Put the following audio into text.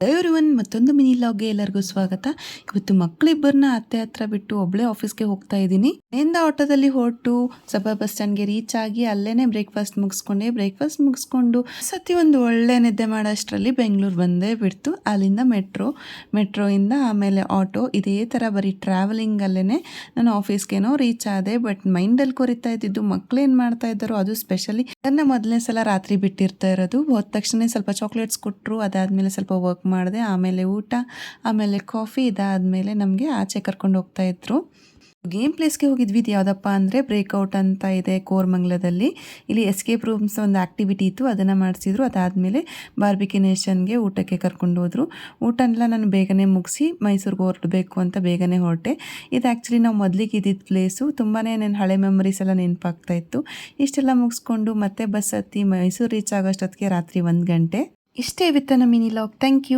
Everyone ಮತ್ತೊಂದು mini ಲಾಗ್ಗೆ ಎಲ್ಲರಿಗೂ ಸ್ವಾಗತ. ಇವತ್ತು ಮಕ್ಕಳಿಬ್ಬರನ್ನ ಅತ್ತೆ ಹತ್ರ ಬಿಟ್ಟು ಒಬ್ಳೆ ಆಫೀಸ್ಗೆ ಹೋಗ್ತಾ ಇದ್ದೀನಿ. ಮನೆಯಿಂದ ಆಟೋದಲ್ಲಿ ಹೊರಟು ಸ್ವಲ್ಪ ಬಸ್ ಸ್ಟ್ಯಾಂಡ್ಗೆ ರೀಚ್ ಆಗಿ ಅಲ್ಲೇನೆ ಬ್ರೇಕ್ಫಾಸ್ಟ್ ಮುಗಿಸ್ಕೊಂಡು ಸತಿ ಒಂದು ಒಳ್ಳೆ ನಿದ್ದೆ ಮಾಡೋಷ್ಟರಲ್ಲಿ ಬೆಂಗಳೂರು ಬಂದೇ ಬಿಡ್ತು. ಅಲ್ಲಿಂದ ಮೆಟ್ರೋಯಿಂದ ಆಮೇಲೆ ಆಟೋ, ಇದೇ ಥರ ಬರೀ ಟ್ರಾವೆಲಿಂಗ್ ಅಲ್ಲೇನೆ ನಾನು ಆಫೀಸ್ಗೇನೋ ರೀಚ್ ಆದೆ. ಬಟ್ ಮೈಂಡಲ್ಲಿ ಕೊರಿತಾ ಇದ್ದಿದ್ದು ಮಕ್ಕಳೇನು ಮಾಡ್ತಾ ಇದ್ದಾರೋ, ಅದು ಸ್ಪೆಷಲಿ ನನ್ನ ಮೊದಲನೇ ಸಲ ರಾತ್ರಿ ಬಿಟ್ಟಿರ್ತಾ ಇರೋದು. ಹೋದ ತಕ್ಷಣ ಸ್ವಲ್ಪ ಚಾಕ್ಲೇಟ್ಸ್ ಕೊಟ್ಟರು, ಅದಾದಮೇಲೆ ಸ್ವಲ್ಪ ವರ್ಕ್ ಮಾಡಿದೆ, ಆಮೇಲೆ ಊಟ, ಆಮೇಲೆ ಕಾಫಿ, ಇದಾದಮೇಲೆ ನಮಗೆ ಆಚೆ ಕರ್ಕೊಂಡು ಹೋಗ್ತಾ ಇದ್ರು. ಗೇಮ್ ಪ್ಲೇಸ್ಗೆ ಹೋಗಿದ್ವಿ. ಇದು ಯಾವುದಪ್ಪ ಅಂದರೆ ಬ್ರೇಕ್ಔಟ್ ಅಂತ ಇದೆ ಕೋರಮಂಗಲದಲ್ಲಿ. ಇಲ್ಲಿ ಎಸ್ಕೇಪ್ ರೂಮ್ಸ್ ಒಂದು ಆ್ಯಕ್ಟಿವಿಟಿ ಇತ್ತು, ಅದನ್ನು ಮಾಡಿಸಿದ್ರು. ಅದಾದಮೇಲೆ ಬಾರ್ಬಿಕ್ಯೂ ನೇಷನ್ಗೆ ಊಟಕ್ಕೆ ಕರ್ಕೊಂಡು ಹೋದರು. ಊಟನೆಲ್ಲ ನಾನು ಬೇಗನೆ ಮುಗಿಸಿ ಮೈಸೂರಿಗೆ ಹೊರಡಬೇಕು ಅಂತ ಬೇಗನೆ ಹೊರಟೆ. ಇದು ಆ್ಯಕ್ಚುಲಿ ನಾವು ಮೊದಲಿಗೆ ಇದ್ದಿದ್ದ ಪ್ಲೇಸು. ತುಂಬಾ ನನ್ನ ಹಳೆ ಮೆಮರೀಸ್ ಎಲ್ಲ ನೆನಪಾಗ್ತಾ ಇತ್ತು. ಇಷ್ಟೆಲ್ಲ ಮುಗಿಸ್ಕೊಂಡು ಮತ್ತೆ ಬಸ್ ಹತ್ತಿ ಮೈಸೂರು ರೀಚ್ ಆಗೋಷ್ಟೊತ್ತಿಗೆ ರಾತ್ರಿ 1 ಗಂಟೆ. ಇಷ್ಟೇ ವಿತ್ತನ ಮಿನಿ ಲಾಗ್. Thank you.